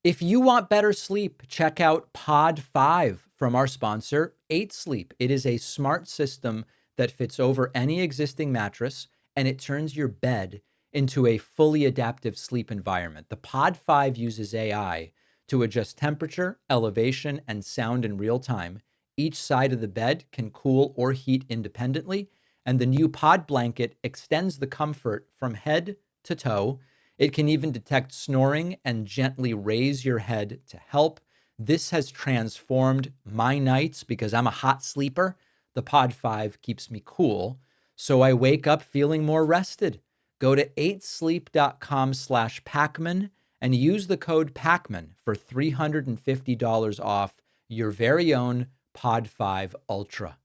If you want better sleep, check out Pod 5 from our sponsor, 8 Sleep. It is a smart system that fits over any existing mattress, and it turns your bed into a fully adaptive sleep environment. The Pod 5 uses AI to adjust temperature, elevation, and sound in real time. Each side of the bed can cool or heat independently, and the new Pod blanket extends the comfort from head to toe. It can even detect snoring and gently raise your head to help. This has transformed my nights because I'm a hot sleeper. The Pod 5 keeps me cool, so I wake up feeling more rested. Go to 8sleep.com/Pacman and use the code Pacman for $350 off your very own Pod 5 Ultra.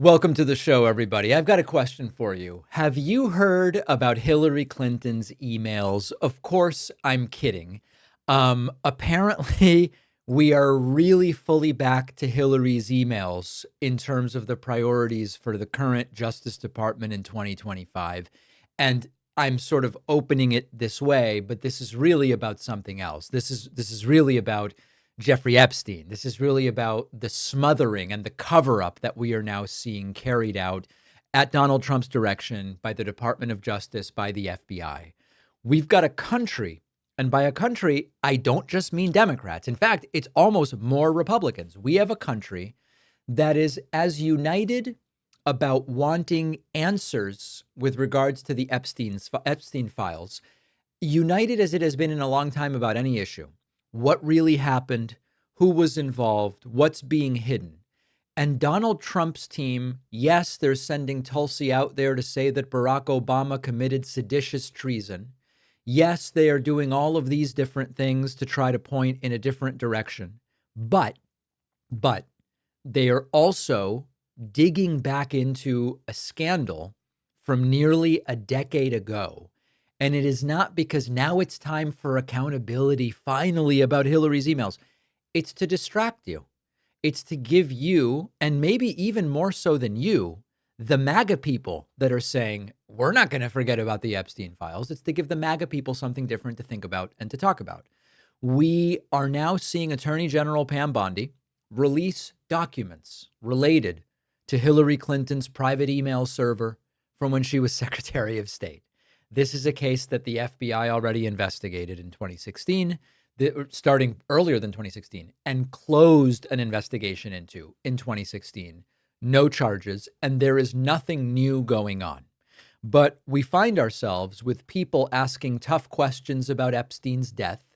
Welcome to the show, everybody. I've got a question for you. Have you heard about Hillary Clinton's emails? Of course, I'm kidding. Apparently, we are really fully back to Hillary's emails in terms of the priorities for the current Justice Department in 2025. And I'm sort of opening it this way, but this is really about something else. This is really about Jeffrey Epstein. This is really about the smothering and the cover-up that we are now seeing carried out at Donald Trump's direction by the Department of Justice, by the FBI. We've got a country, and by a country, I don't just mean Democrats. In fact, it's almost more Republicans. We have a country that is as united about wanting answers with regards to the Epstein files, united as it has been in a long time about any issue. What really happened, who was involved, what's being hidden. And Donald Trump's team, yes, they're sending Tulsi out there to say that Barack Obama committed seditious treason. Yes, they are doing all of these different things to try to point in a different direction. But they are also digging back into a scandal from nearly a decade ago. And it is not because now it's time for accountability finally about Hillary's emails. It's to distract you. It's to give you, and maybe even more so than you, the MAGA people that are saying, we're not going to forget about the Epstein files. It's to give the MAGA people something different to think about and to talk about. We are now seeing Attorney General Pam Bondi release documents related to Hillary Clinton's private email server from when she was Secretary of State. This is a case that the FBI already investigated in 2016, starting earlier than 2016, and closed an investigation into in 2016. No charges, and there is nothing new going on. But we find ourselves with people asking tough questions about Epstein's death,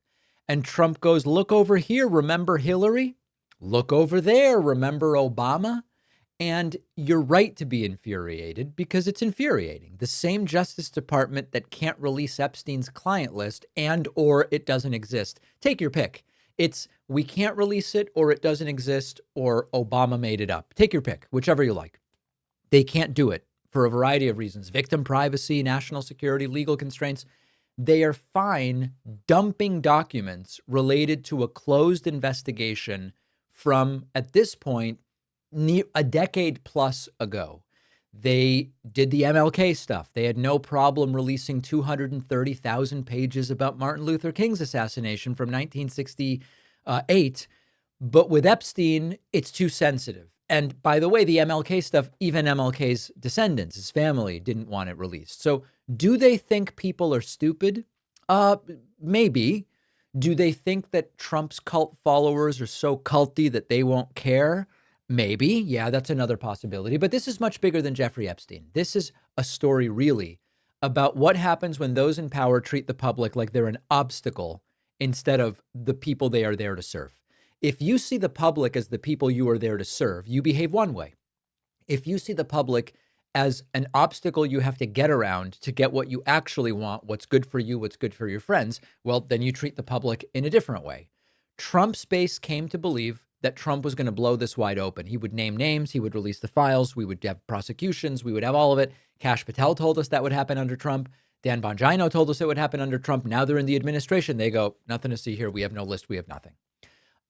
and Trump goes, look over here, remember Hillary? Look over there, remember Obama? And you're right to be infuriated because it's infuriating. The same Justice Department that can't release Epstein's client list and or it doesn't exist. Take your pick. It's we can't release it or it doesn't exist or Obama made it up. Take your pick, whichever you like. They can't do it for a variety of reasons. Victim privacy, national security, legal constraints. They are fine dumping documents related to a closed investigation from, at this point, a decade plus ago. They did the MLK stuff. They had no problem releasing 230,000 pages about Martin Luther King's assassination from 1968. But with Epstein, it's too sensitive. And by the way, the MLK stuff, even MLK's descendants, his family, didn't want it released. So do they think people are stupid? Maybe. Do they think that Trump's cult followers are so culty that they won't care? Maybe. Yeah, that's another possibility. But this is much bigger than Jeffrey Epstein. This is a story really about what happens when those in power treat the public like they're an obstacle instead of the people they are there to serve. If you see the public as the people you are there to serve, you behave one way. If you see the public as an obstacle you have to get around to get what you actually want, what's good for you, what's good for your friends, well, then you treat the public in a different way. Trump's base came to believe that Trump was going to blow this wide open. He would name names. He would release the files. We would have prosecutions. We would have all of it. Kash Patel told us that would happen under Trump. Dan Bongino told us it would happen under Trump. Now they're in the administration. They go, nothing to see here. We have no list. We have nothing.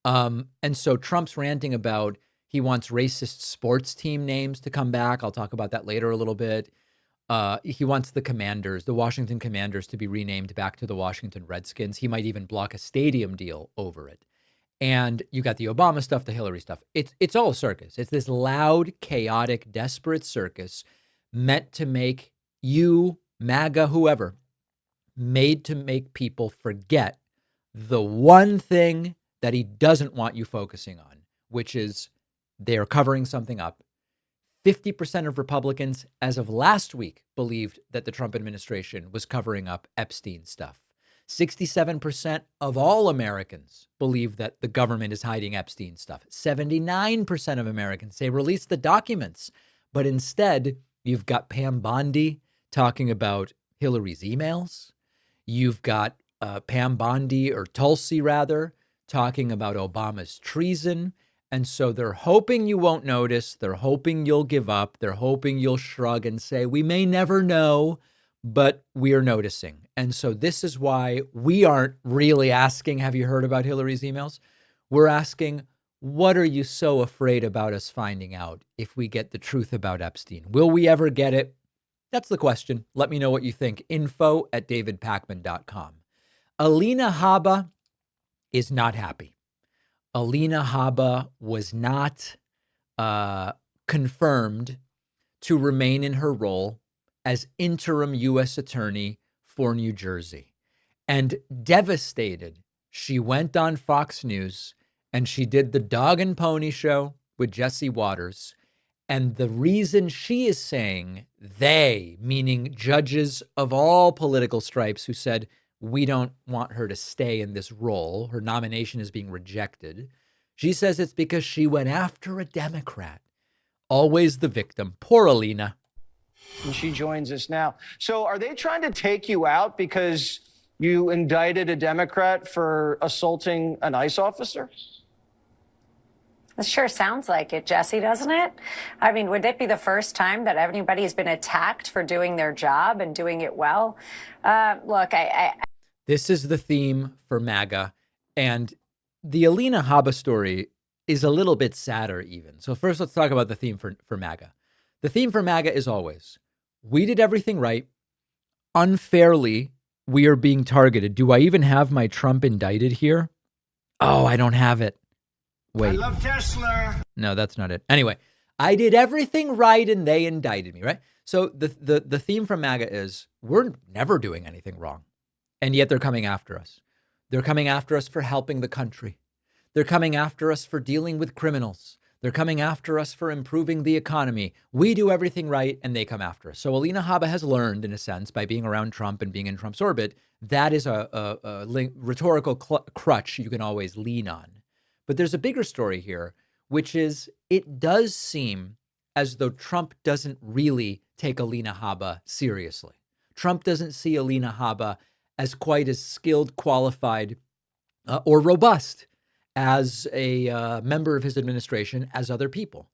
And so Trump's ranting about he wants racist sports team names to come back. I'll talk about that later a little bit. He wants the Commanders, the Washington Commanders, to be renamed back to the Washington Redskins. He might even block a stadium deal over it. And you got the Obama stuff, the Hillary stuff. It's all a circus. It's this loud, chaotic, desperate circus meant to make you, MAGA, whoever, made to make people forget the one thing that he doesn't want you focusing on, which is they are covering something up. 50% of Republicans, as of last week, believed that the Trump administration was covering up Epstein stuff. 67% of all Americans believe that the government is hiding Epstein stuff. 79% of Americans say release the documents. But instead, you've got Pam Bondi talking about Hillary's emails. You've got Pam Bondi, or Tulsi rather, talking about Obama's treason. And so they're hoping you won't notice. They're hoping you'll give up. They're hoping you'll shrug and say, we may never know, but we're noticing. And so this is why we aren't really asking, have you heard about Hillary's emails? We're asking, what are you so afraid about us finding out if we get the truth about Epstein? Will we ever get it? That's the question. Let me know what you think. info@davidpakman.com. Alina Habba is not happy. Alina Habba was not confirmed to remain in her role as interim U.S. attorney for New Jersey. And devastated, she went on Fox News and she did the dog and pony show with Jesse Waters. And the reason she is saying they, meaning judges of all political stripes who said, we don't want her to stay in this role, her nomination is being rejected. She says it's because she went after a Democrat. Always the victim. Poor Alina. And she joins us now. So are they trying to take you out because you indicted a Democrat for assaulting an ICE officer? It sure sounds like it, Jesse, doesn't it? I mean, would it be the first time that anybody's been attacked for doing their job and doing it well? Look, This is the theme for MAGA. And the Alina Habba story is a little bit sadder even. So first, let's talk about the theme for MAGA. The theme for MAGA is always, we did everything right. Unfairly, we are being targeted. Do I even have my Trump indicted here? Oh, I don't have it. Wait. I love Tesla. No, that's not it. Anyway, I did everything right and they indicted me, right? So the theme from MAGA is we're never doing anything wrong. And yet they're coming after us. They're coming after us for helping the country. They're coming after us for dealing with criminals. They're coming after us for improving the economy. We do everything right and they come after us. So Alina Habba has learned, in a sense, by being around Trump and being in Trump's orbit, that is a rhetorical crutch you can always lean on. But there's a bigger story here, which is it does seem as though Trump doesn't really take Alina Habba seriously. Trump doesn't see Alina Habba as quite as skilled, qualified, or robust as a member of his administration as other people.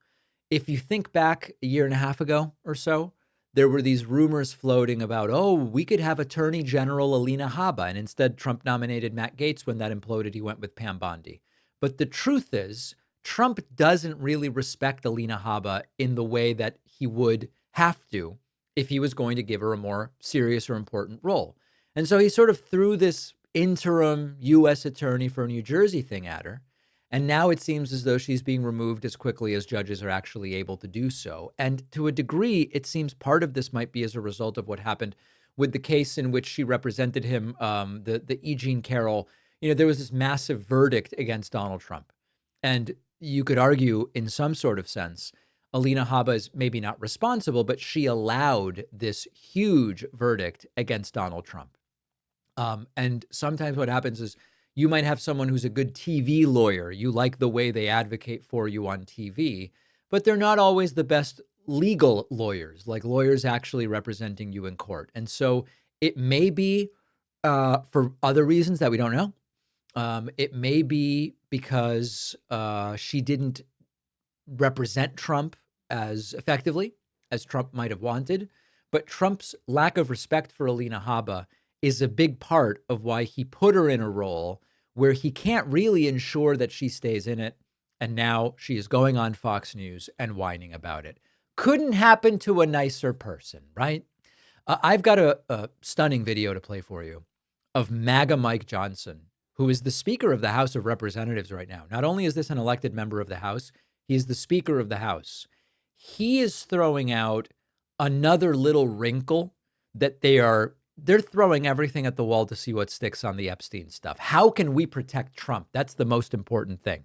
If you think back a year and a half ago or so, there were these rumors floating about, oh, we could have Attorney General Alina Habba. And instead, Trump nominated Matt Gaetz. When that imploded, he went with Pam Bondi. But the truth is, Trump doesn't really respect Alina Habba in the way that he would have to if he was going to give her a more serious or important role. And so he sort of threw this interim U.S. attorney for New Jersey thing at her. And now it seems as though she's being removed as quickly as judges are actually able to do so. And to a degree, it seems part of this might be as a result of what happened with the case in which she represented him, the E. Jean Carroll. You know, there was this massive verdict against Donald Trump. And you could argue in some sort of sense, Alina Habba is maybe not responsible, but she allowed this huge verdict against Donald Trump. And sometimes what happens is you might have someone who's a good TV lawyer. You like the way they advocate for you on TV, but they're not always the best legal lawyers, like lawyers actually representing you in court. And so it may be for other reasons that we don't know. It may be because she didn't represent Trump as effectively as Trump might have wanted. But Trump's lack of respect for Alina Habba is a big part of why he put her in a role where he can't really ensure that she stays in it. And now she is going on Fox News and whining about it. Couldn't happen to a nicer person, right? I've got a stunning video to play for you of MAGA Mike Johnson, who is the Speaker of the House of Representatives right now. Not only is this an elected member of the House, he is the Speaker of the House. He is throwing out another little wrinkle that they're throwing everything at the wall to see what sticks on the Epstein stuff. How can we protect Trump? That's the most important thing.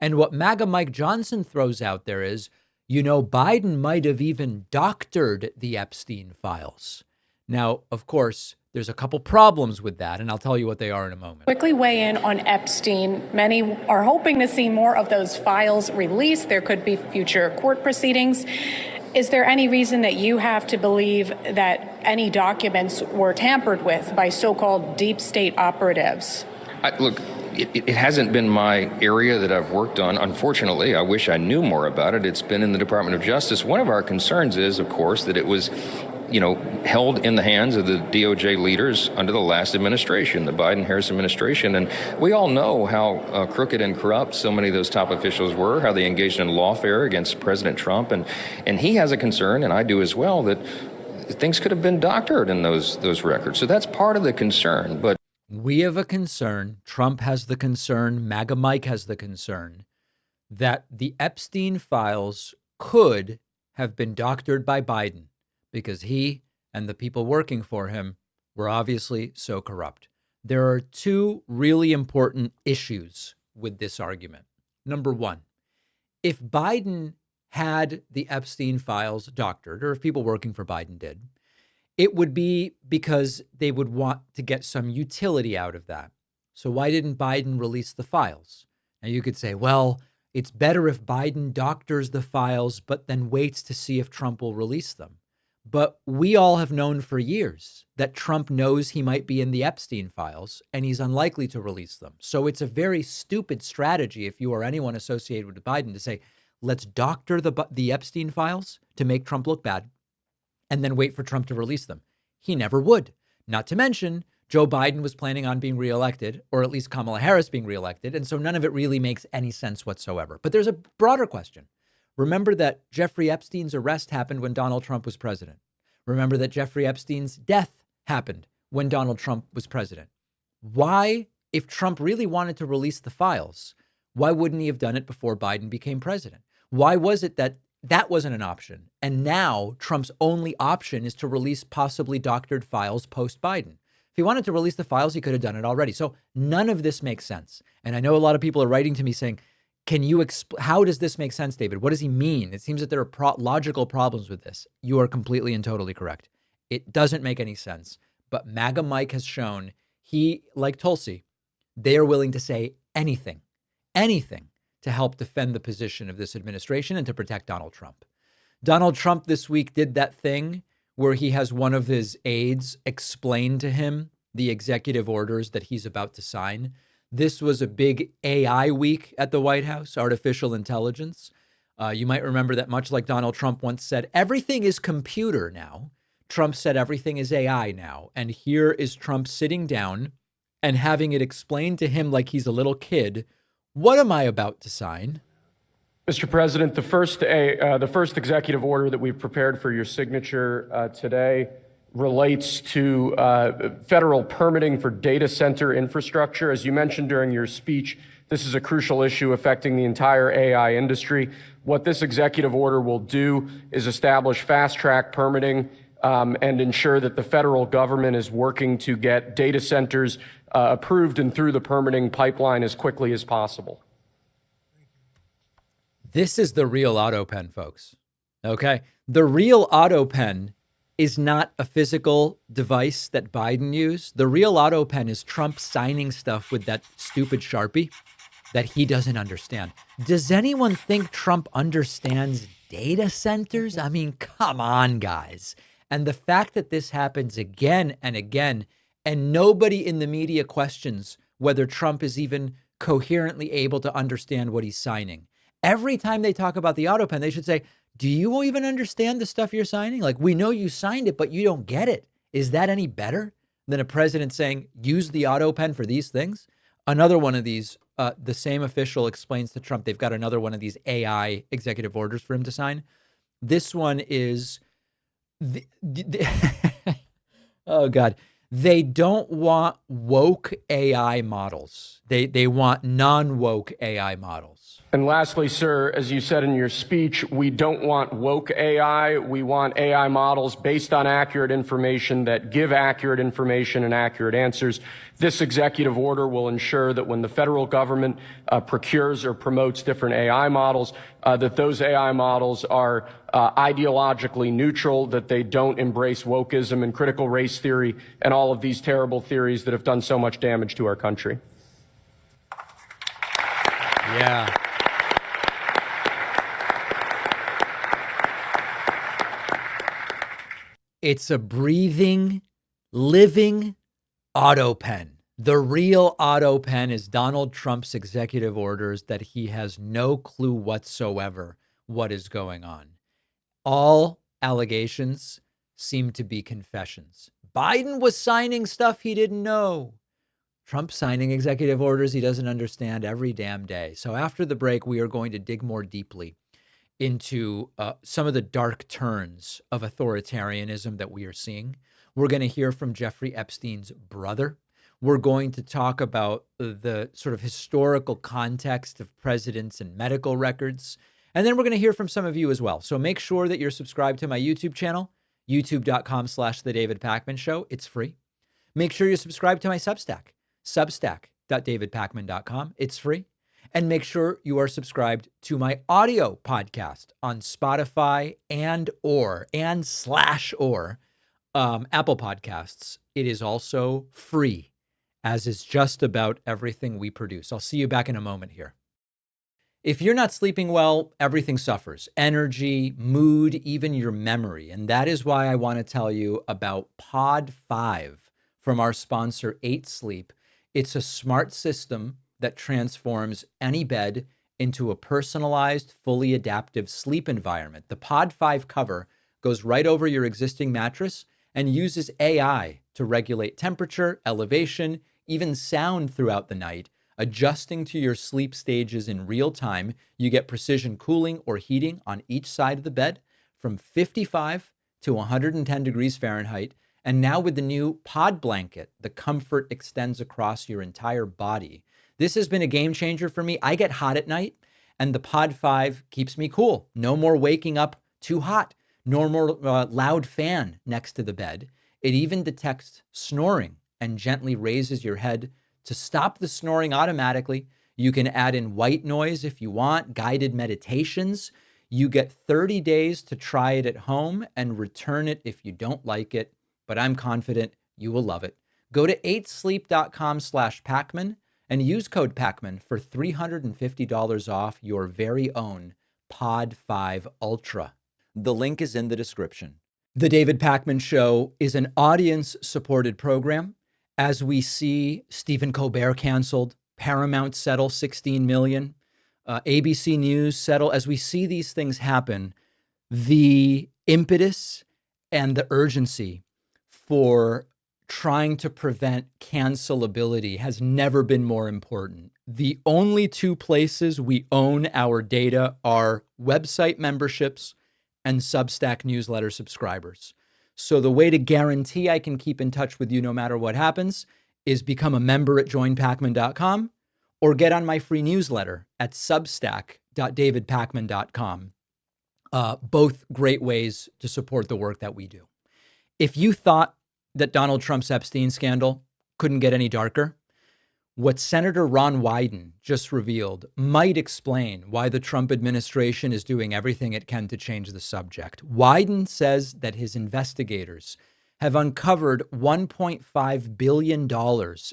And what MAGA Mike Johnson throws out there is, Biden might have even doctored the Epstein files. Now, of course, there's a couple problems with that, and I'll tell you what they are in a moment. Quickly weigh in on Epstein. Many are hoping to see more of those files released. There could be future court proceedings. Is there any reason that you have to believe that any documents were tampered with by so-called deep state operatives? Look, it hasn't been my area that I've worked on. Unfortunately, I wish I knew more about it. It's been in the Department of Justice. One of our concerns is, of course, that it was held in the hands of the DOJ leaders under the last administration, the Biden-Harris administration. And we all know how crooked and corrupt so many of those top officials were, how they engaged in lawfare against President Trump. And he has a concern, and I do as well, that things could have been doctored in those records. So that's part of the concern. But we have a concern. Trump has the concern. MAGA Mike has the concern that the Epstein files could have been doctored by Biden, because he and the people working for him were obviously so corrupt. There are two really important issues with this argument. Number one, if Biden had the Epstein files doctored, or if people working for Biden did, it would be because they would want to get some utility out of that. So why didn't Biden release the files? Now you could say, well, it's better if Biden doctors the files, but then waits to see if Trump will release them. But we all have known for years that Trump knows he might be in the Epstein files and he's unlikely to release them. So it's a very stupid strategy if you are anyone associated with Biden to say, let's doctor the Epstein files to make Trump look bad and then wait for Trump to release them. He never would. Not to mention, Joe Biden was planning on being reelected, or at least Kamala Harris being reelected. And so none of it really makes any sense whatsoever. But there's a broader question. Remember that Jeffrey Epstein's arrest happened when Donald Trump was president. Remember that Jeffrey Epstein's death happened when Donald Trump was president. Why, if Trump really wanted to release the files, why wouldn't he have done it before Biden became president? Why was it that that wasn't an option? And now Trump's only option is to release possibly doctored files post-Biden. If he wanted to release the files, he could have done it already. So none of this makes sense. And I know a lot of people are writing to me saying, how does this make sense, David? What does he mean? It seems that there are logical problems with this. You are completely and totally correct. It doesn't make any sense. But MAGA Mike has shown like Tulsi, they are willing to say anything to help defend the position of this administration and to protect Donald Trump. Donald Trump this week did that thing where he has one of his aides explain to him the executive orders that he's about to sign. This was a big AI week at the White House, artificial intelligence. You might remember that much like Donald Trump once said, everything is computer now. Trump said everything is AI now. And here is Trump sitting down and having it explained to him like he's a little kid. What am I about to sign? Mr. President, the first executive order that we've prepared for your signature today relates to federal permitting for data center infrastructure. As you mentioned during your speech, this is a crucial issue affecting the entire AI industry. What this executive order will do is establish fast-track permitting and ensure that the federal government is working to get data centers approved and through the permitting pipeline as quickly as possible. This is the real AutoPen, folks. Okay? The real AutoPen is not a physical device that Biden used. The real AutoPen is Trump signing stuff with that stupid Sharpie that he doesn't understand. Does anyone think Trump understands data centers? I mean, come on, guys. And the fact that this happens again and again, and nobody in the media questions whether Trump is even coherently able to understand what he's signing. Every time they talk about the AutoPen, they should say, do you even understand the stuff you're signing? Like, we know you signed it, but you don't get it. Is that any better than a president saying, use the AutoPen for these things? Another one of these, the same official explains to Trump, they've got another one of these AI executive orders for him to sign. This one is Oh God. They don't want woke AI models. They want non-woke AI models. And lastly, sir, as you said in your speech, we don't want woke AI. We want AI models based on accurate information that give accurate information and accurate answers. This executive order will ensure that when the federal government procures or promotes different AI models, that those AI models are ideologically neutral, that they don't embrace wokeism and critical race theory and all of these terrible theories that have done so much damage to our country. Yeah. It's a breathing, living auto pen. The real auto pen is Donald Trump's executive orders that he has no clue whatsoever what is going on. All allegations seem to be confessions. Biden was signing stuff he didn't know. Trump signing executive orders he doesn't understand every damn day. So after the break, we are going to dig more deeply into some of the dark turns of authoritarianism that we are seeing. We're going to hear from Jeffrey Epstein's brother. We're going to talk about the sort of historical context of presidents and medical records. And then we're going to hear from some of you as well. So make sure that you're subscribed to my YouTube channel, youtube.com/The David Pakman Show. It's free. Make sure you're subscribed to my Substack, substack.davidpakman.com. It's free. And make sure you are subscribed to my audio podcast on Spotify and/or Apple Podcasts. It is also free, as is just about everything we produce. I'll see you back in a moment here. If you're not sleeping well, everything suffers. Energy, mood, even your memory. And that is why I want to tell you about Pod 5 from our sponsor, 8 Sleep. It's a smart system that transforms any bed into a personalized, fully adaptive sleep environment. The Pod 5 cover goes right over your existing mattress and uses AI to regulate temperature, elevation, even sound throughout the night, adjusting to your sleep stages in real time. You get precision cooling or heating on each side of the bed from 55 to 110 degrees Fahrenheit. And now with the new Pod Blanket, the comfort extends across your entire body. This has been a game changer for me. I get hot at night, and the Pod 5 keeps me cool. No more waking up too hot. No more loud fan next to the bed. It even detects snoring and gently raises your head to stop the snoring automatically. You can add in white noise if you want, guided meditations. You get 30 days to try it at home and return it if you don't like it. But I'm confident you will love it. Go to 8sleep.com/Pakman and use code Pakman for $350 off your very own Pod 5 Ultra. The link is in the description. The David Pakman Show is an audience-supported program. As we see Stephen Colbert canceled, Paramount settle $16 million, ABC News settle, as we see these things happen, the impetus and the urgency for trying to prevent cancelability has never been more important. The only two places we own our data are website memberships and Substack newsletter subscribers. So the way to guarantee I can keep in touch with you no matter what happens is become a member at joinpakman.com or get on my free newsletter at substack.davidpakman.com. Both great ways to support the work that we do. If you thought that Donald Trump's Epstein scandal couldn't get any darker, what Senator Ron Wyden just revealed might explain why the Trump administration is doing everything it can to change the subject. Wyden says that his investigators have uncovered $1.5 billion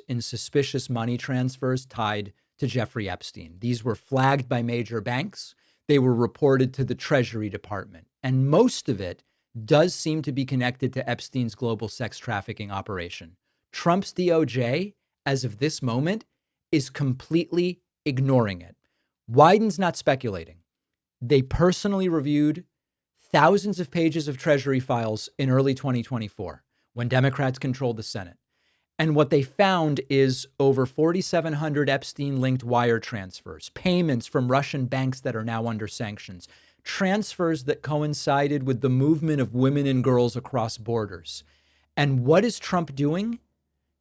in suspicious money transfers tied to Jeffrey Epstein. These were flagged by major banks. They were reported to the Treasury Department, and most of it does seem to be connected to Epstein's global sex trafficking operation. Trump's DOJ, as of this moment, is completely ignoring it. Wyden's not speculating. They personally reviewed thousands of pages of Treasury files in early 2024 when Democrats controlled the Senate. And what they found is over 4,700 Epstein-linked wire transfers, payments from Russian banks that are now under sanctions, transfers that coincided with the movement of women and girls across borders. And what is Trump doing?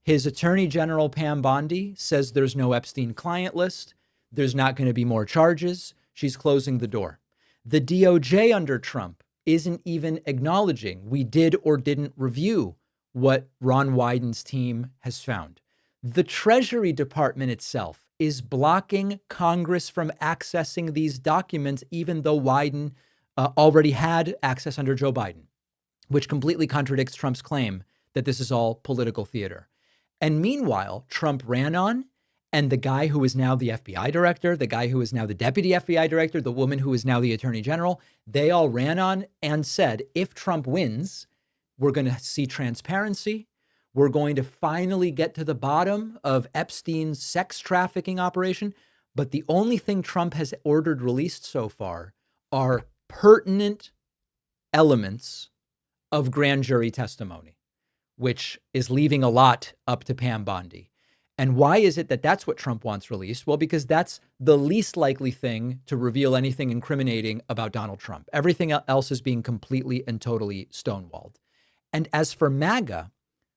His Attorney General, Pam Bondi, says there's no Epstein client list. There's not going to be more charges. She's closing the door. The DOJ under Trump isn't even acknowledging we did or didn't review what Ron Wyden's team has found. The Treasury Department itself is blocking Congress from accessing these documents, even though Wyden already had access under Joe Biden, which completely contradicts Trump's claim that this is all political theater. And meanwhile, Trump ran on, and the guy who is now the FBI director, the guy who is now the deputy FBI director, the woman who is now the attorney general, they all ran on and said, if Trump wins, we're going to see transparency. We're going to finally get to the bottom of Epstein's sex trafficking operation. But the only thing Trump has ordered released so far are pertinent elements of grand jury testimony, which is leaving a lot up to Pam Bondi. And why is it that that's what Trump wants released? Well, because that's the least likely thing to reveal anything incriminating about Donald Trump. Everything else is being completely and totally stonewalled. And as for MAGA,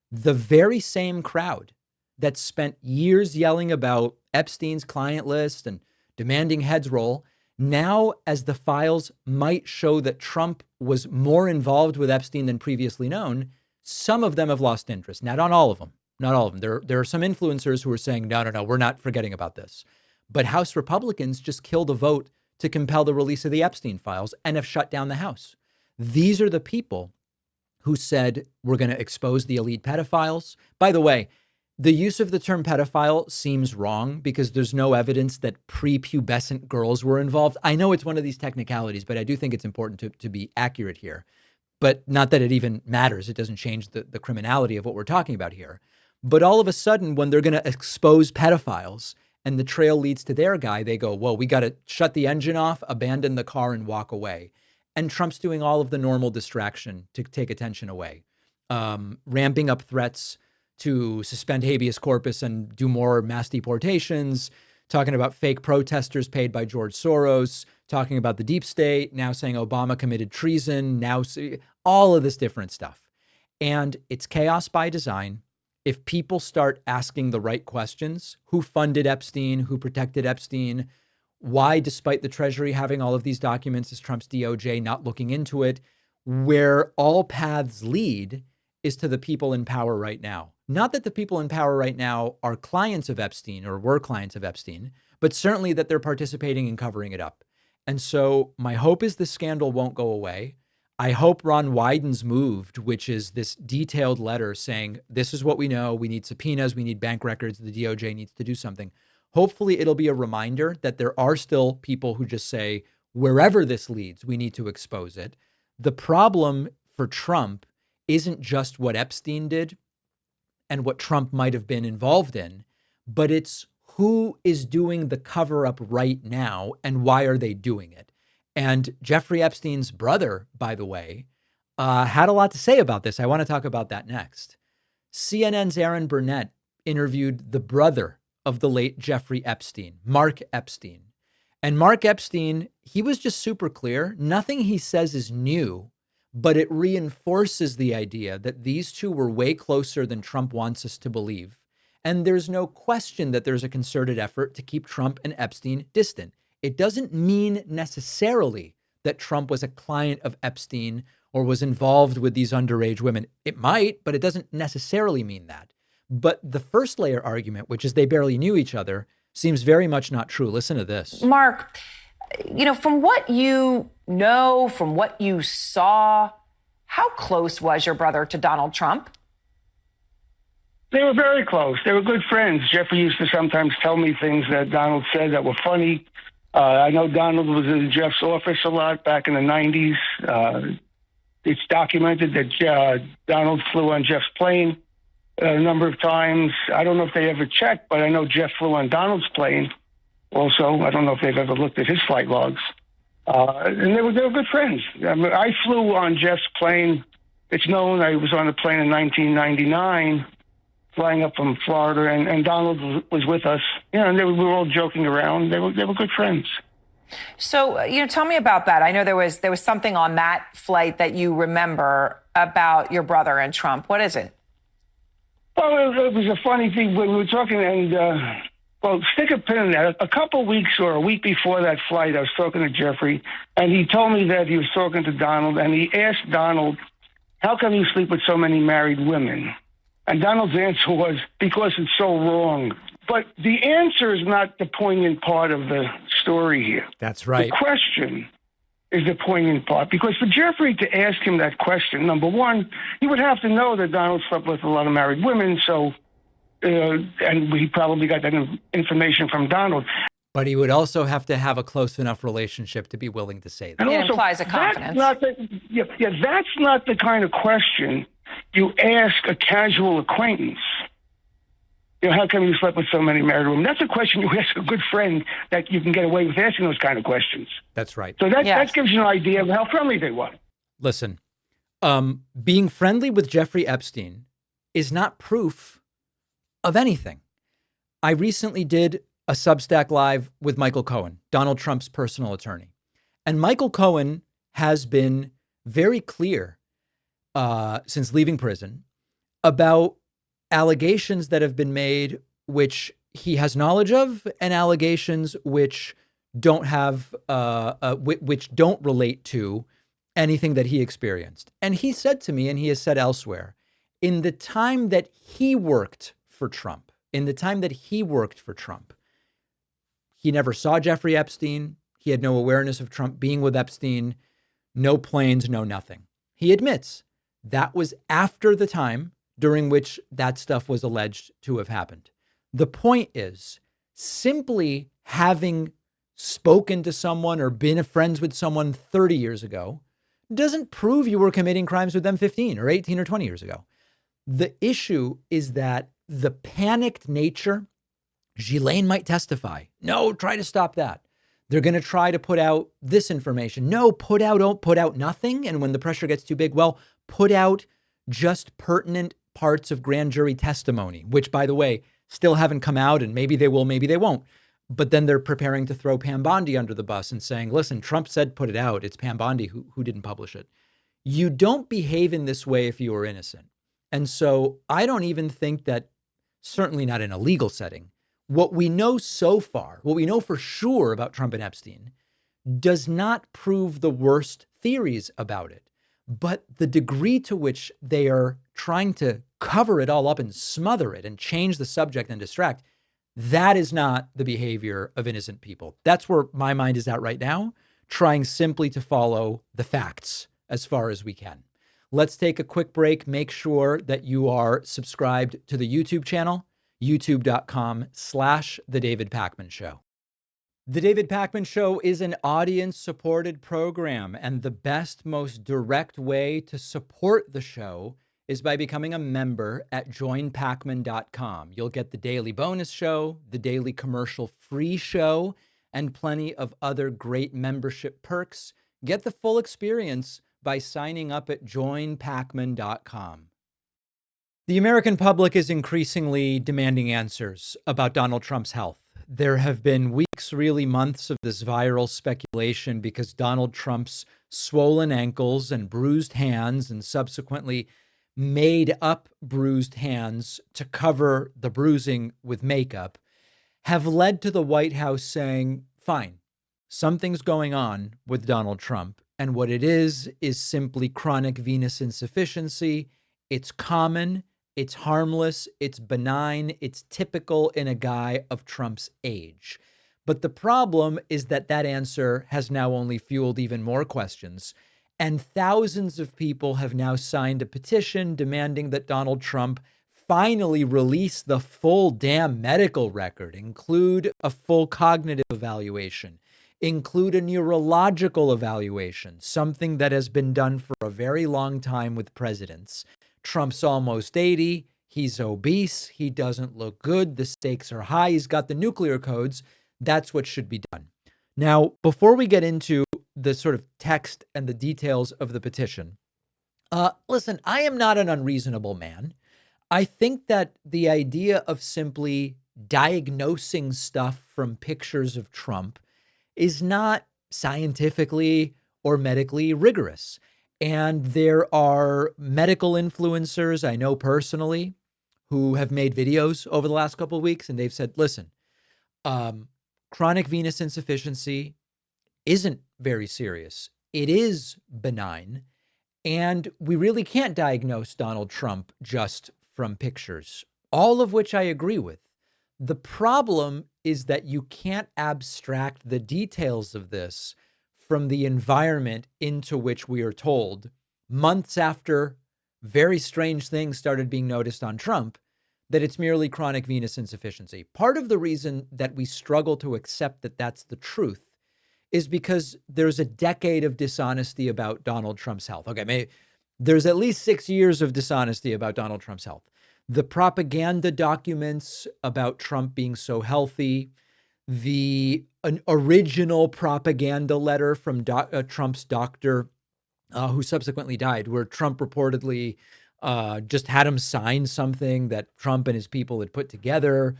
the very same crowd that spent years yelling about Epstein's client list and demanding heads roll, now as the files might show that Trump was more involved with Epstein than previously known, some of them have lost interest. Not on all of them. Not all of them. There are some influencers who are saying, no, we're not forgetting about this. But House Republicans just killed a vote to compel the release of the Epstein files and have shut down the House. These are the people who said, we're going to expose the elite pedophiles. By the way, the use of the term pedophile seems wrong because there's no evidence that prepubescent girls were involved. I know it's one of these technicalities, but I do think it's important to be accurate here. But not that it even matters. It doesn't change the criminality of what we're talking about here. But all of a sudden, when they're going to expose pedophiles and the trail leads to their guy, they go, whoa, we got to shut the engine off, abandon the car and walk away. And Trump's doing all of the normal distraction to take attention away, ramping up threats to suspend habeas corpus and do more mass deportations, talking about fake protesters paid by George Soros, talking about the deep state, now saying Obama committed treason, now all of this different stuff. And it's chaos by design. If people start asking the right questions, who funded Epstein, who protected Epstein, why, despite the Treasury having all of these documents, is Trump's DOJ not looking into it, where all paths lead is to the people in power right now. Not that the people in power right now are clients of Epstein or were clients of Epstein, but certainly that they're participating in covering it up. And so my hope is this scandal won't go away. I hope Ron Wyden's moved, which is this detailed letter saying, this is what we know. We need subpoenas. We need bank records. The DOJ needs to do something. Hopefully it'll be a reminder that there are still people who just say, wherever this leads, we need to expose it. The problem for Trump isn't just what Epstein did and what Trump might have been involved in, but it's who is doing the cover up right now and why are they doing it? And Jeffrey Epstein's brother, by the way, had a lot to say about this. I want to talk about that next. CNN's Aaron Burnett interviewed the brother of the late Jeffrey Epstein, Mark Epstein. And Mark Epstein, he was just super clear. Nothing he says is new, but it reinforces the idea that these two were way closer than Trump wants us to believe. And there's no question that there's a concerted effort to keep Trump and Epstein distant. It doesn't mean necessarily that Trump was a client of Epstein or was involved with these underage women. It might, but it doesn't necessarily mean that. But the first layer argument, which is they barely knew each other, seems very much not true. Listen to this. Mark, from what you know, from what you saw, how close was your brother to Donald Trump? They were very close. They were good friends. Jeffrey used to sometimes tell me things that Donald said that were funny. I know Donald was in Jeff's office a lot back in the 90s. It's documented that Donald flew on Jeff's plane a number of times. I don't know if they ever checked, but I know Jeff flew on Donald's plane also. I don't know if they've ever looked at his flight logs. And they were good friends. I mean, I flew on Jeff's plane. It's known I was on a plane in 1999, flying up from Florida, and Donald was with us. And we were all joking around. They were good friends. So, tell me about that. I know there was something on that flight that you remember about your brother and Trump. What is it? Well, it was a funny thing. We were talking, and stick a pin in that. A couple weeks or a week before that flight, I was talking to Jeffrey, and he told me that he was talking to Donald, and he asked Donald, how come you sleep with so many married women? And Donald's answer was, because it's so wrong. But the answer is not the poignant part of the story here. That's right. The question is the poignant part. Because for Jeffrey to ask him that question, number one, he would have to know that Donald slept with a lot of married women, and he probably got that information from Donald. But he would also have to have a close enough relationship to be willing to say that. And it also, implies a confidence. That's not the kind of question you ask a casual acquaintance. How come you slept with so many married women? That's a question you ask a good friend that you can get away with asking those kind of questions. That's right. So that gives you an idea of how friendly they were. Listen, being friendly with Jeffrey Epstein is not proof of anything. I recently did a Substack Live with Michael Cohen, Donald Trump's personal attorney. And Michael Cohen has been very clear since leaving prison about allegations that have been made which he has knowledge of, and allegations which don't have which don't relate to anything that he experienced. And he said to me, and he has said elsewhere, in the time that he worked for Trump, he never saw Jeffrey Epstein. He had no awareness of Trump being with Epstein, no planes, no nothing. He admits that was after the time during which that stuff was alleged to have happened. The point is, simply having spoken to someone or been friends with someone 30 years ago doesn't prove you were committing crimes with them 15 or 18 or 20 years ago. The issue is that the panicked nature, Ghislaine might testify. No, try to stop that. They're going to try to put out this information. No, don't put out nothing. And when the pressure gets too big, well, put out just pertinent parts of grand jury testimony, which, by the way, still haven't come out, and maybe they will, maybe they won't. But then they're preparing to throw Pam Bondi under the bus and saying, listen, Trump said put it out. It's Pam Bondi who didn't publish it. You don't behave in this way if you are innocent. And so I don't even think that, certainly not in a legal setting, what we know so far, what we know for sure about Trump and Epstein, does not prove the worst theories about it. But the degree to which they are trying to cover it all up and smother it and change the subject and distract, that is not the behavior of innocent people. That's where my mind is at right now, trying simply to follow the facts as far as we can. Let's take a quick break. Make sure that you are subscribed to the YouTube channel, youtube.com/The David Pakman Show. The David Pakman Show is an audience-supported program, and the best, most direct way to support the show is by becoming a member at joinpakman.com. You'll get the daily bonus show, the daily commercial-free show, and plenty of other great membership perks. Get the full experience by signing up at joinpakman.com. The American public is increasingly demanding answers about Donald Trump's health. There have been weeks, really months, of this viral speculation because Donald Trump's swollen ankles and bruised hands, and subsequently made up bruised hands to cover the bruising with makeup, have led to the White House saying, fine, something's going on with Donald Trump. And what it is simply chronic venous insufficiency. It's common. It's harmless, it's benign, it's typical in a guy of Trump's age. But the problem is that answer has now only fueled even more questions. And thousands of people have now signed a petition demanding that Donald Trump finally release the full damn medical record, include a full cognitive evaluation, include a neurological evaluation, something that has been done for a very long time with presidents. Trump's almost 80. He's obese. He doesn't look good. The stakes are high. He's got the nuclear codes. That's what should be done. Now, before we get into the sort of text and the details of the petition, listen, I am not an unreasonable man. I think that the idea of simply diagnosing stuff from pictures of Trump is not scientifically or medically rigorous. And there are medical influencers I know personally who have made videos over the last couple of weeks, and they've said, listen, chronic venous insufficiency isn't very serious. It is benign. And we really can't diagnose Donald Trump just from pictures, all of which I agree with. The problem is that you can't abstract the details of this from the environment into which we are told months after very strange things started being noticed on Trump, that it's merely chronic venous insufficiency. Part of the reason that we struggle to accept that that's the truth is because there's a decade of dishonesty about Donald Trump's health. Okay, maybe there's at least 6 years of dishonesty about Donald Trump's health. The propaganda documents about Trump being so healthy, an original propaganda letter from Trump's doctor, who subsequently died, where Trump reportedly just had him sign something that Trump and his people had put together.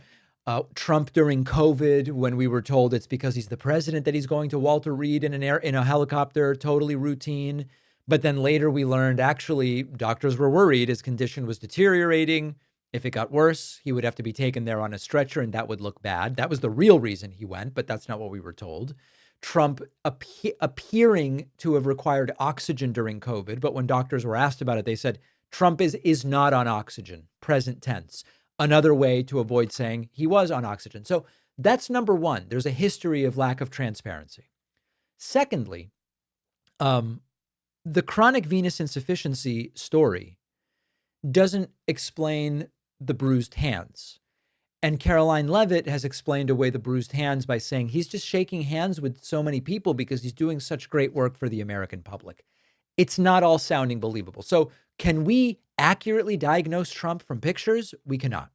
Trump during COVID, when we were told it's because he's the president that he's going to Walter Reed in a helicopter, totally routine. But then later we learned actually doctors were worried his condition was deteriorating. If it got worse, he would have to be taken there on a stretcher, and that would look bad. That was the real reason he went, but that's not what we were told. Trump appearing to have required oxygen during COVID, but when doctors were asked about it, they said Trump is not on oxygen, present tense. Another way to avoid saying he was on oxygen. So that's number one. There's a history of lack of transparency. Secondly, the chronic venous insufficiency story doesn't explain the bruised hands. And Caroline Levitt has explained away the bruised hands by saying he's just shaking hands with so many people because he's doing such great work for the American public. It's not all sounding believable. So can we accurately diagnose Trump from pictures? We cannot.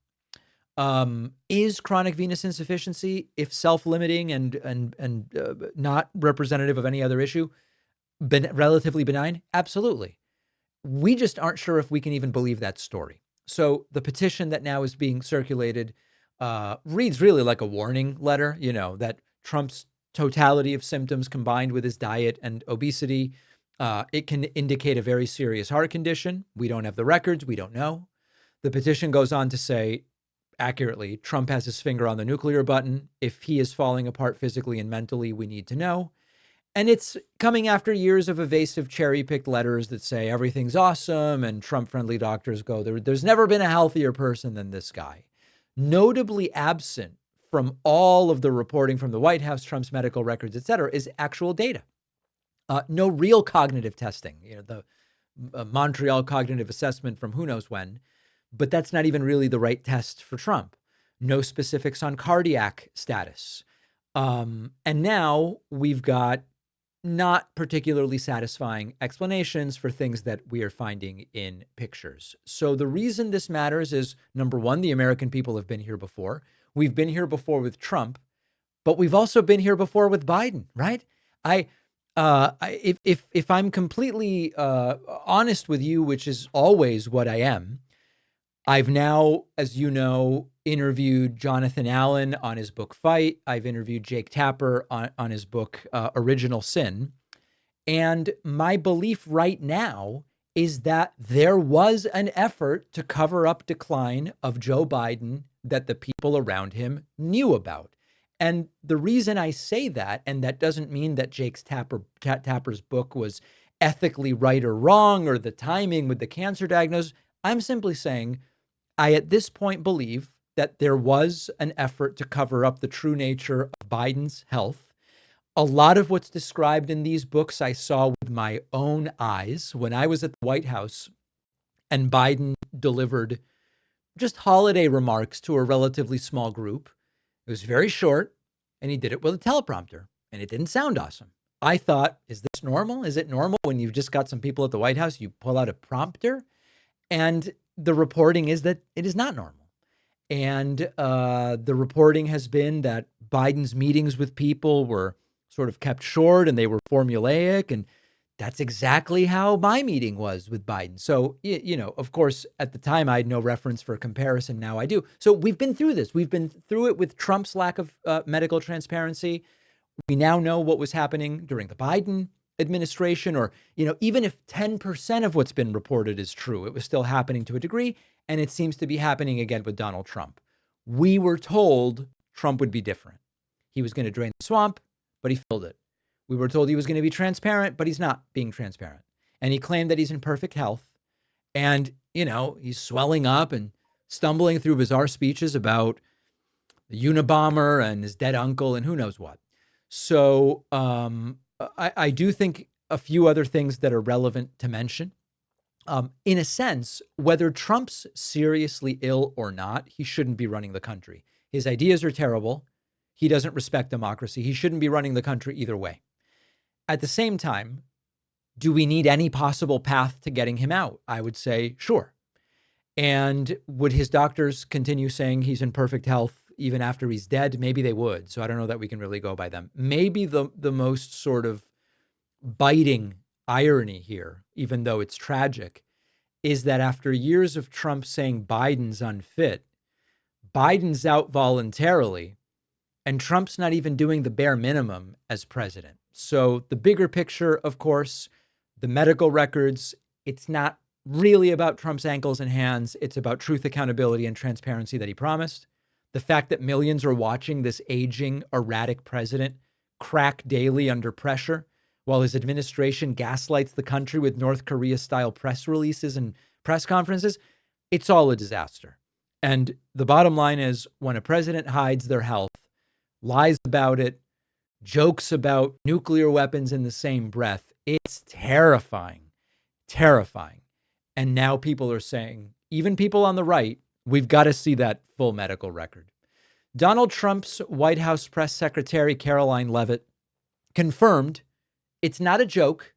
Is chronic venous insufficiency, if self-limiting and not representative of any other issue, relatively benign? Absolutely. We just aren't sure if we can even believe that story. So the petition that now is being circulated reads really like a warning letter, that Trump's totality of symptoms combined with his diet and obesity, it can indicate a very serious heart condition. We don't have the records. We don't know. The petition goes on to say, accurately, Trump has his finger on the nuclear button. If he is falling apart physically and mentally, we need to know. And it's coming after years of evasive cherry-picked letters that say everything's awesome, and Trump-friendly doctors go, there's never been a healthier person than this guy. Notably absent from all of the reporting from the White House, Trump's medical records, et cetera, is actual data. No real cognitive testing, the Montreal Cognitive Assessment from who knows when, but that's not even really the right test for Trump. No specifics on cardiac status. And now we've got not particularly satisfying explanations for things that we are finding in pictures. So the reason this matters is, number one, the American people have been here before. We've been here before with Trump, but we've also been here before with Biden, right? If I'm completely honest with you, which is always what I am, I've now, as you know, interviewed Jonathan Allen on his book Fight. I've interviewed Jake Tapper on his book Original Sin. And my belief right now is that there was an effort to cover up decline of Joe Biden that the people around him knew about. And the reason I say that, and that doesn't mean that Jake Tapper's book was ethically right or wrong, or the timing with the cancer diagnosis, I'm simply saying I at this point believe that there was an effort to cover up the true nature of Biden's health. A lot of what's described in these books I saw with my own eyes when I was at the White House and Biden delivered just holiday remarks to a relatively small group. It was very short, and he did it with a teleprompter, and it didn't sound awesome. I thought, is this normal? Is it normal when you've just got some people at the White House, you pull out a prompter? And the reporting is that it is not normal. And the reporting has been that Biden's meetings with people were sort of kept short and they were formulaic. And that's exactly how my meeting was with Biden. So, of course, at the time, I had no reference for comparison. Now I do. So we've been through this. We've been through it with Trump's lack of medical transparency. We now know what was happening during the Biden administration, or, even if 10% of what's been reported is true, it was still happening to a degree, and it seems to be happening again with Donald Trump. We were told Trump would be different. He was going to drain the swamp, but he filled it. We were told he was going to be transparent, but he's not being transparent. And he claimed that he's in perfect health. And, he's swelling up and stumbling through bizarre speeches about the Unabomber and his dead uncle and who knows what. So I do think a few other things that are relevant to mention. In a sense, whether Trump's seriously ill or not, he shouldn't be running the country. His ideas are terrible. He doesn't respect democracy. He shouldn't be running the country either way. At the same time, do we need any possible path to getting him out? I would say, sure. And would his doctors continue saying he's in perfect health even after he's dead? Maybe they would. So I don't know that we can really go by them. Maybe the most sort of biting irony here, even though it's tragic, is that after years of Trump saying Biden's unfit, Biden's out voluntarily, and Trump's not even doing the bare minimum as president. So the bigger picture, of course, the medical records, it's not really about Trump's ankles and hands. It's about truth, accountability, and transparency that he promised. The fact that millions are watching this aging, erratic president crack daily under pressure while his administration gaslights the country with North Korea-style press releases and press conferences, it's all a disaster. And the bottom line is, when a president hides their health, lies about it, jokes about nuclear weapons in the same breath, it's terrifying, terrifying. And now people are saying, even people on the right, we've got to see that full medical record. Donald Trump's White House press secretary, Caroline Leavitt, confirmed it's not a joke.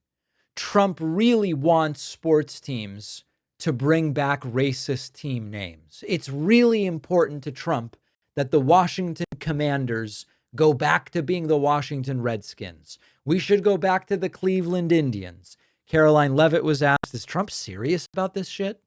Trump really wants sports teams to bring back racist team names. It's really important to Trump that the Washington Commanders go back to being the Washington Redskins. We should go back to the Cleveland Indians. Caroline Leavitt was asked, is Trump serious about this shit?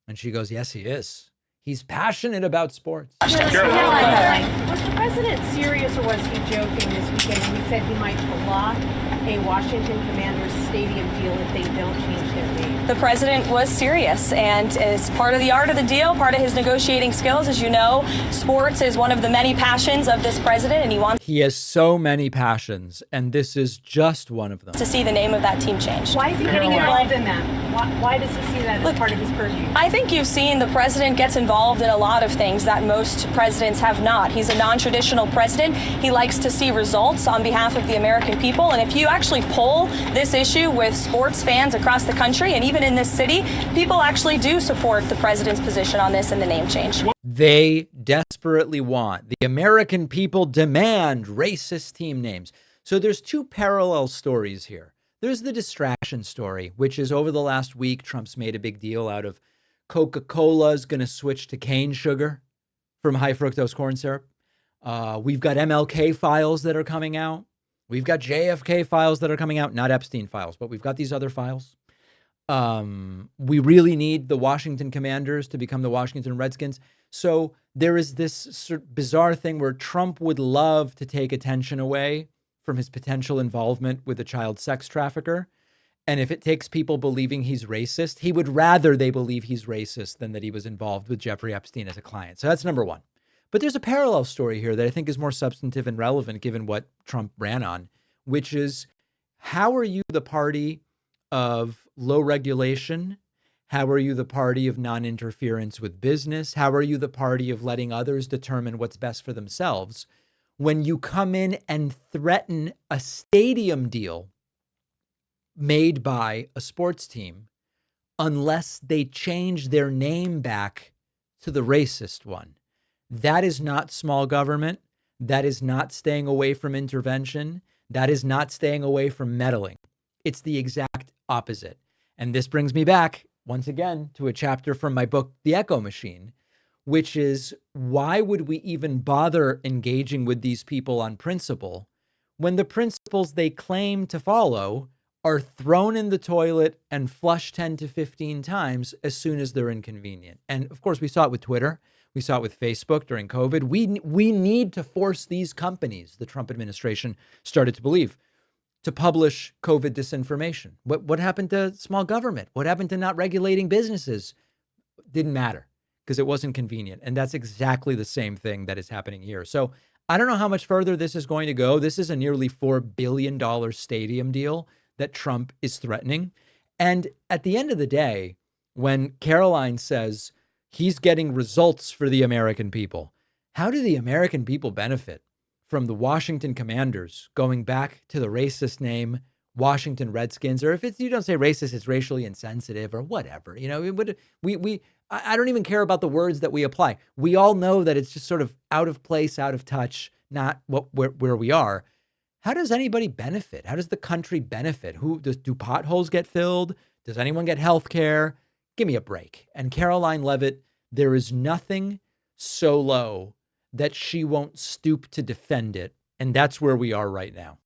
And she goes, yes, he is. He's passionate about sports. Was the president serious, or was he joking this weekend when he said he might block a Washington Commanders stadium deal if they don't change their name? The president was serious, and as part of the art of the deal, part of his negotiating skills, as you know, sports is one of the many passions of this president, and he has so many passions, and this is just one of them. To see the name of that team changed. Why is he getting involved in that? Why does he see that as part of his purview? I think you've seen the president gets involved in a lot of things that most presidents have not. He's a non-traditional president. He likes to see results on behalf of the American people, and if you actually poll this issue with sports fans across the country, and even in this city, people actually do support the president's position on this and the name change. They desperately want, the American people demand racist team names. So there's two parallel stories here. There's the distraction story, which is over the last week, Trump's made a big deal out of Coca-Cola's going to switch to cane sugar from high fructose corn syrup. We've got MLK files that are coming out. We've got JFK files that are coming out, not Epstein files, but we've got these other files. We really need the Washington Commanders to become the Washington Redskins. So there is this bizarre thing where Trump would love to take attention away from his potential involvement with a child sex trafficker. And if it takes people believing he's racist, he would rather they believe he's racist than that he was involved with Jeffrey Epstein as a client. So that's number one. But there's a parallel story here that I think is more substantive and relevant given what Trump ran on, which is, how are you the party of low regulation? How are you the party of non-interference with business? How are you the party of letting others determine what's best for themselves when you come in and threaten a stadium deal made by a sports team unless they change their name back to the racist one? That is not small government. That is not staying away from intervention. That is not staying away from meddling. It's the exact opposite. And this brings me back once again to a chapter from my book, The Echo Machine, which is, why would we even bother engaging with these people on principle when the principles they claim to follow are thrown in the toilet and flushed 10 to 15 times as soon as they're inconvenient? And of course, we saw it with Twitter. We saw it with Facebook during COVID. We need to force these companies, the Trump administration started to believe, to publish COVID disinformation. What happened to small government? What happened to not regulating businesses? Didn't matter because it wasn't convenient. And that's exactly the same thing that is happening here. So I don't know how much further this is going to go. This is a nearly $4 billion stadium deal that Trump is threatening. And at the end of the day, when Caroline says he's getting results for the American people, how do the American people benefit from the Washington Commanders going back to the racist name Washington Redskins? Or if you don't say racist, it's racially insensitive or whatever. You know, I don't even care about the words that we apply. We all know that it's just sort of out of place, out of touch, not where we are. How does anybody benefit? How does the country benefit? Do potholes get filled? Does anyone get health care? Give me a break. And Caroline Leavitt, there is nothing so low that she won't stoop to defend it. And that's where we are right now.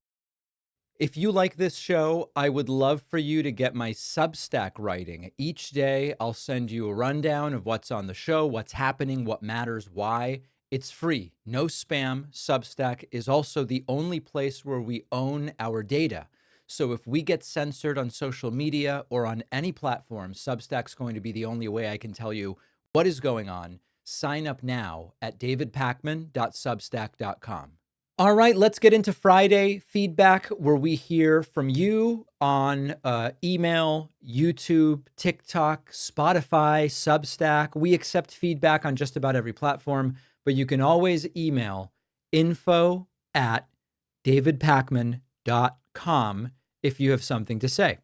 If you like this show, I would love for you to get my Substack writing. Each day, I'll send you a rundown of what's on the show, what's happening, what matters, why. It's free, no spam. Substack is also the only place where we own our data. So if we get censored on social media or on any platform, Substack's going to be the only way I can tell you what is going on. Sign up now at davidpakman.substack.com. All right, let's get into Friday feedback, where we hear from you on email, YouTube, TikTok, Spotify, Substack. We accept feedback on just about every platform, but you can always email info@davidpakman.com if you have something to say.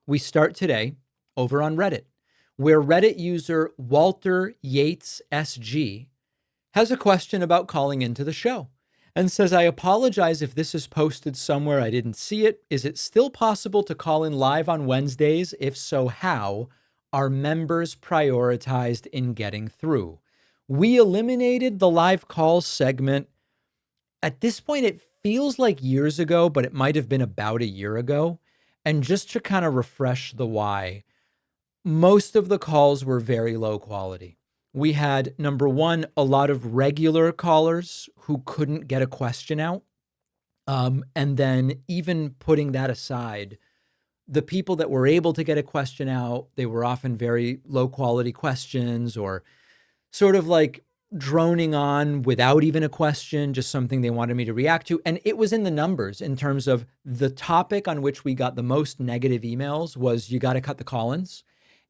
We start today over on Reddit, where Reddit user Walter Yates SG has a question about calling into the show and says, I apologize if this is posted somewhere I didn't see it. Is it still possible to call in live on Wednesdays? If so, how? Are members prioritized in getting through? We eliminated the live calls segment. At this point, it feels like years ago, but it might have been about a year ago. And just to kind of refresh the why, most of the calls were very low quality. We had, number one, a lot of regular callers who couldn't get a question out. And then even putting that aside, the people that were able to get a question out, they were often very low quality questions or sort of like droning on without even a question, just something they wanted me to react to. And it was in the numbers in terms of the topic on which we got the most negative emails was you got to cut the call-ins.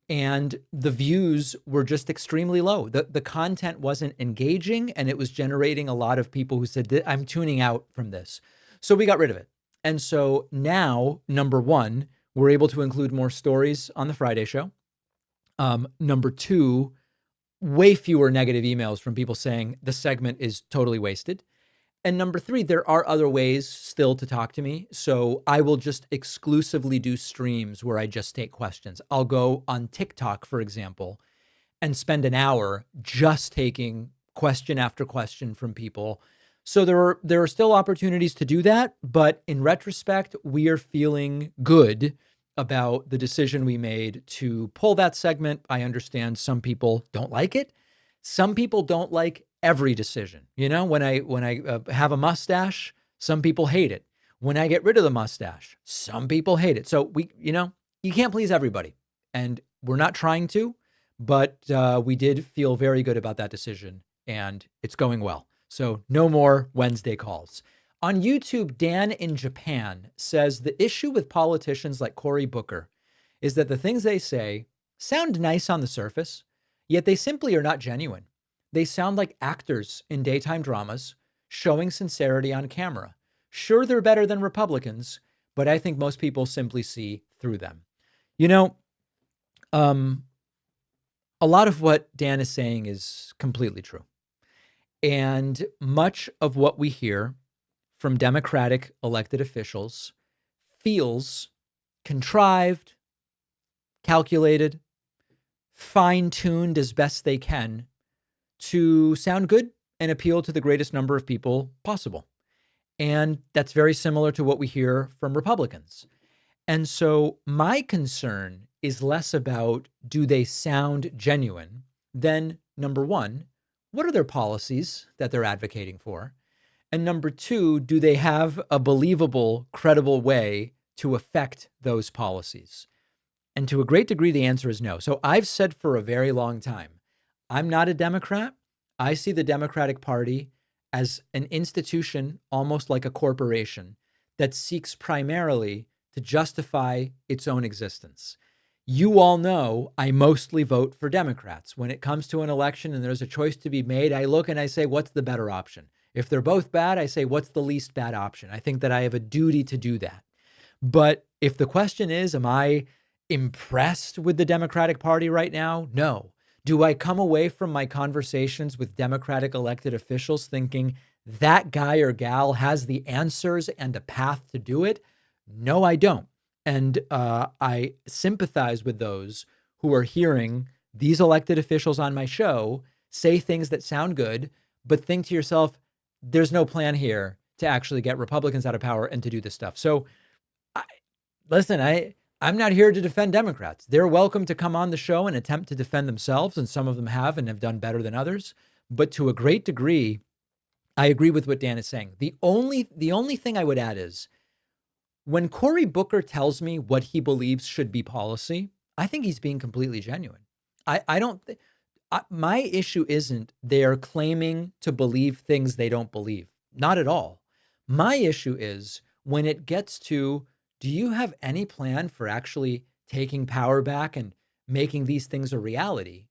And the views were just extremely low. The content wasn't engaging, and it was generating a lot of people who said, I'm tuning out from this. So we got rid of it. And so now, number one, we're able to include more stories on the Friday show. Number two, way fewer negative emails from people saying the segment is totally wasted. And number three, there are other ways still to talk to me. So I will just exclusively do streams where I just take questions. I'll go on TikTok, for example, and spend an hour just taking question after question from people. So there are still opportunities to do that. But in retrospect, we are feeling good about the decision we made to pull that segment. I understand some people don't like it. Some people don't like every decision. You know, when I have a mustache, some people hate it. When I get rid of the mustache, some people hate it. So you can't please everybody, and we're not trying to, but we did feel very good about that decision, and it's going well. So no more Wednesday calls. On YouTube, Dan in Japan says the issue with politicians like Cory Booker is that the things they say sound nice on the surface, yet they simply are not genuine. They sound like actors in daytime dramas showing sincerity on camera. Sure, they're better than Republicans, but I think most people simply see through them. You know, a lot of what Dan is saying is completely true. And much of what we hear from Democratic elected officials feels contrived, calculated, fine-tuned as best they can to sound good and appeal to the greatest number of people possible. And that's very similar to what we hear from Republicans. And so my concern is less about do they sound genuine than, number one, what are their policies that they're advocating for? And number two, do they have a believable, credible way to affect those policies? And to a great degree, the answer is no. So I've said for a very long time, I'm not a Democrat. I see the Democratic Party as an institution, almost like a corporation, that seeks primarily to justify its own existence. You all know I mostly vote for Democrats. When it comes to an election and there's a choice to be made, I look and I say, what's the better option? If they're both bad, I say, what's the least bad option? I think that I have a duty to do that. But if the question is, am I impressed with the Democratic Party right now? No. Do I come away from my conversations with Democratic elected officials thinking that guy or gal has the answers and a path to do it? No, I don't. And I sympathize with those who are hearing these elected officials on my show say things that sound good, but think to yourself, there's no plan here to actually get Republicans out of power and to do this stuff. So I'm not here to defend Democrats. They're welcome to come on the show and attempt to defend themselves, and some of them have and have done better than others. But to a great degree, I agree with what Dan is saying. The only thing I would add is, when Cory Booker tells me what he believes should be policy, I think he's being completely genuine. My issue isn't they are claiming to believe things they don't believe. Not at all. My issue is when it gets to, do you have any plan for actually taking power back and making these things a reality?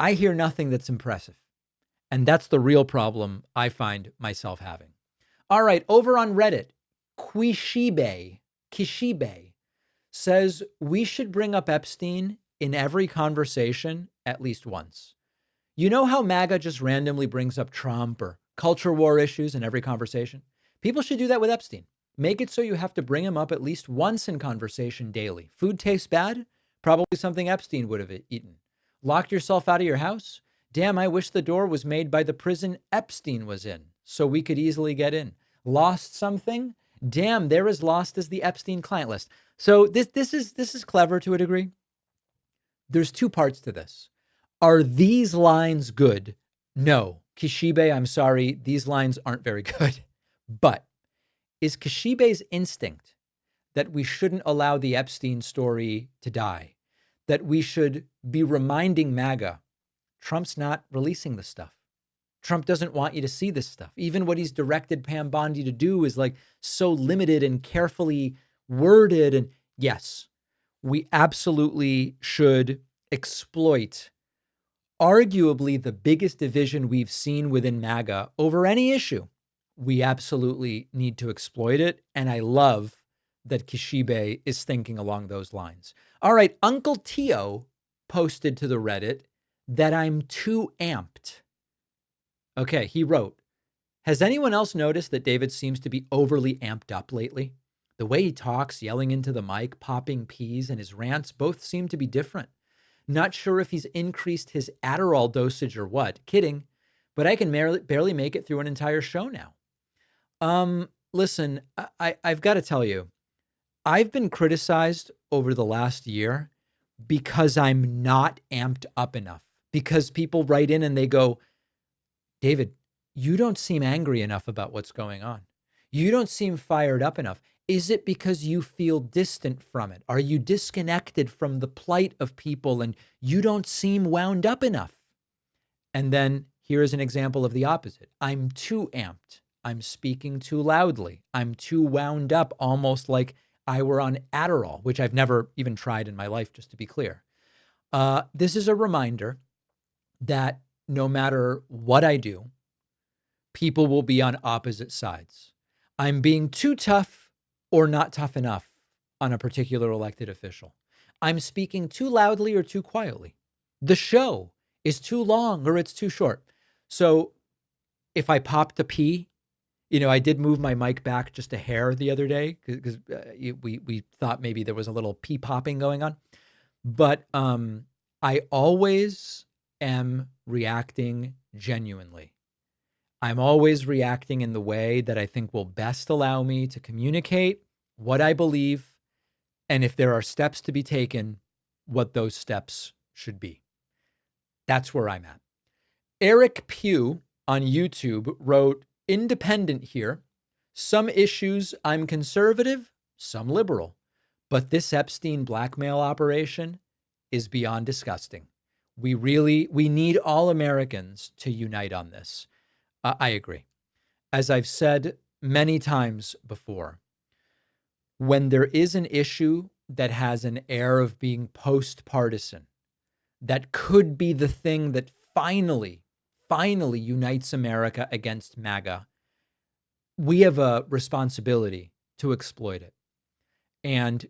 I hear nothing that's impressive. And that's the real problem I find myself having. All right, over on Reddit, Kishibe says we should bring up Epstein in every conversation at least once. You know how MAGA just randomly brings up Trump or culture war issues in every conversation? People should do that with Epstein. Make it so you have to bring him up at least once in conversation daily. Food tastes bad? Probably something Epstein would have eaten. Locked yourself out of your house? Damn, I wish the door was made by the prison Epstein was in so we could easily get in. Lost something? Damn, they're as lost as the Epstein client list. So this is clever to a degree. There's two parts to this. Are these lines good? No. Kishibe, I'm sorry, these lines aren't very good. But is Kishibe's instinct that we shouldn't allow the Epstein story to die, that we should be reminding MAGA, Trump's not releasing the stuff. Trump doesn't want you to see this stuff. Even what he's directed Pam Bondi to do is like so limited and carefully worded. And yes, we absolutely should exploit arguably the biggest division we've seen within MAGA over any issue. We absolutely need to exploit it. And I love that Kishibe is thinking along those lines. All right, Uncle Tio posted to the Reddit that I'm too amped. Okay, he wrote, has anyone else noticed that David seems to be overly amped up lately? The way he talks, yelling into the mic, popping peas, and his rants both seem to be different. Not sure if he's increased his Adderall dosage or what. Kidding, but I can barely make it through an entire show now. Listen, I've got to tell you, I've been criticized over the last year because I'm not amped up enough. Because people write in and they go, David, you don't seem angry enough about what's going on. You don't seem fired up enough. Is it because you feel distant from it? Are you disconnected from the plight of people and you don't seem wound up enough? And then here's an example of the opposite. I'm too amped. I'm speaking too loudly. I'm too wound up, almost like I were on Adderall, which I've never even tried in my life, just to be clear. This is a reminder that no matter what I do, people will be on opposite sides. I'm being too tough or not tough enough on a particular elected official. I'm speaking too loudly or too quietly. The show is too long or it's too short. So if I popped a pee, I did move my mic back just a hair the other day because we thought maybe there was a little pee popping going on. But I always am reacting genuinely. I'm always reacting in the way that I think will best allow me to communicate what I believe, and if there are steps to be taken, what those steps should be. That's where I'm at. Eric Pugh on YouTube wrote, independent here. Some issues I'm conservative, some liberal. But this Epstein blackmail operation is beyond disgusting. We need all Americans to unite on this. I agree. As I've said many times before, when there is an issue that has an air of being post-partisan, that could be the thing that finally unites America against MAGA, we have a responsibility to exploit it. And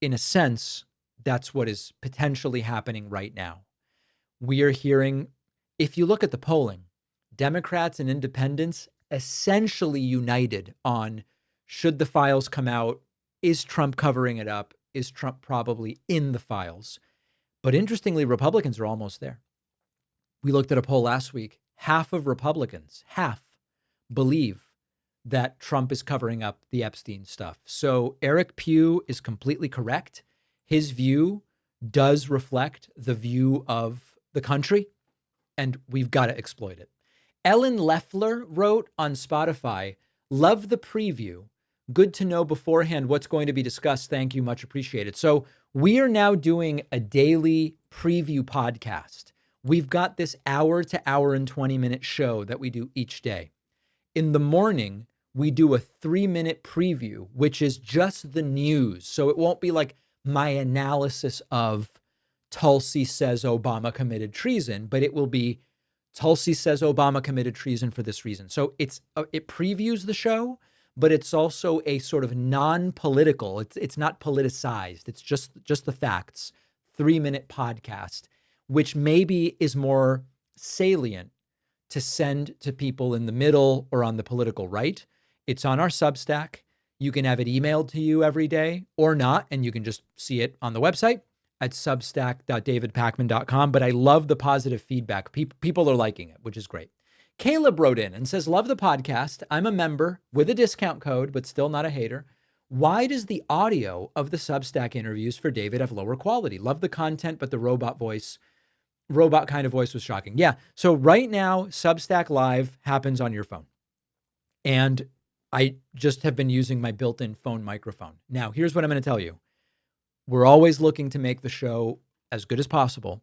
in a sense, that's what is potentially happening right now. We are hearing, if you look at the polling, Democrats and independents essentially united on, should the files come out? Is Trump covering it up? Is Trump probably in the files? But interestingly, Republicans are almost there. We looked at a poll last week. Half of Republicans, believe that Trump is covering up the Epstein stuff. So Eric Pugh is completely correct. His view does reflect the view of the country, and we've got to exploit it. Ellen Leffler wrote on Spotify, love the preview. Good to know beforehand what's going to be discussed. Thank you. Much appreciated. So we are now doing a daily preview podcast. We've got this hour to hour and 20-minute show that we do each day. In the morning, we do a 3-minute preview, which is just the news. So it won't be like my analysis of Tulsi says Obama committed treason, but it will be Tulsi says Obama committed treason for this reason. So it previews the show, but it's also a sort of non-political. It's not politicized. It's just the facts. 3-minute podcast, which maybe is more salient to send to people in the middle or on the political right. It's on our Substack. You can have it emailed to you every day or not, and you can just see it on the website at substack.davidpakman.com. But I love the positive feedback. People are liking it, which is great. Caleb wrote in and says, love the podcast. I'm a member with a discount code, but still not a hater. Why does the audio of the Substack interviews for David have lower quality? Love the content, but the robot kind of voice was shocking. Yeah. So right now, Substack Live happens on your phone. And I just have been using my built-in phone microphone. Now, here's what I'm going to tell you. We're always looking to make the show as good as possible.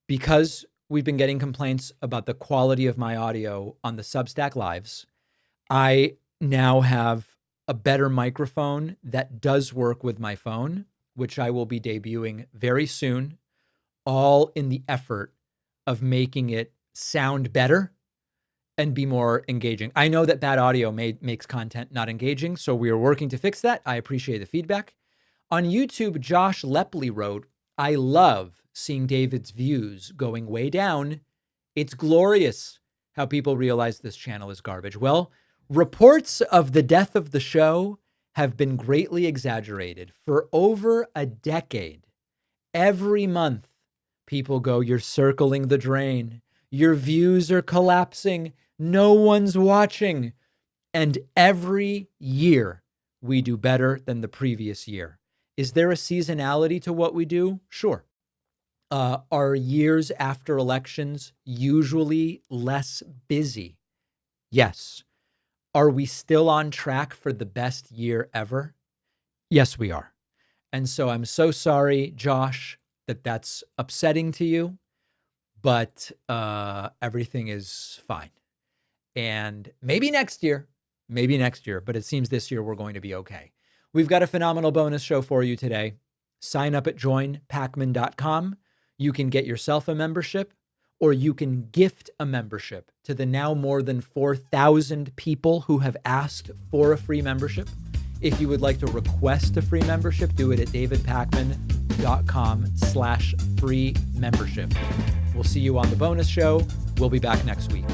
Because we've been getting complaints about the quality of my audio on the Substack Lives, I now have a better microphone that does work with my phone, which I will be debuting very soon, all in the effort of making it sound better and be more engaging. I know that bad audio makes content not engaging, so we are working to fix that. I appreciate the feedback. On YouTube, Josh Lepley wrote, I love seeing David's views going way down. It's glorious how people realize this channel is garbage. Well, reports of the death of the show have been greatly exaggerated. For over a decade, every month, people go, you're circling the drain. Your views are collapsing. No one's watching. And every year, we do better than the previous year. Is there a seasonality to what we do? Sure. Are years after elections usually less busy? Yes. Are we still on track for the best year ever? Yes, we are. And so I'm so sorry, Josh, that that's upsetting to you, but everything is fine. And maybe next year, but it seems this year we're going to be okay. We've got a phenomenal bonus show for you today. Sign up at joinpakman.com. You can get yourself a membership, or you can gift a membership to the now more than 4,000 people who have asked for a free membership. If you would like to request a free membership, do it at davidpakman.com/free membership. We'll see you on the bonus show. We'll be back next week.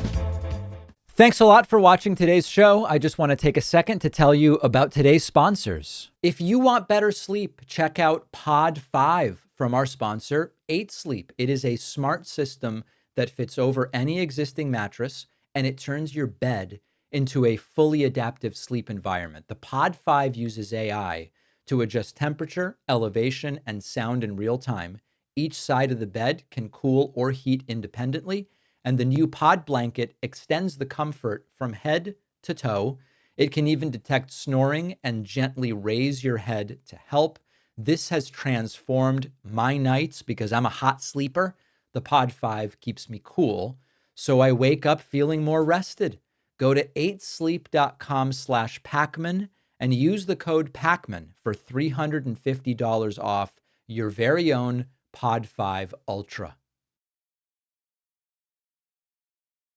Thanks a lot for watching today's show. I just want to take a second to tell you about today's sponsors. If you want better sleep, check out Pod 5 from our sponsor, 8 Sleep. It is a smart system that fits over any existing mattress, and it turns your bed into a fully adaptive sleep environment. The Pod 5 uses AI to adjust temperature, elevation, and sound in real time. Each side of the bed can cool or heat independently, And the new Pod Blanket extends the comfort from head to toe. It can even detect snoring and gently raise your head to help. This has transformed my nights because I'm a hot sleeper. The Pod 5 keeps me cool, so I wake up feeling more rested. Go to 8sleep.com/Pacman and use the code Pacman for $350 off your very own Pod 5 Ultra.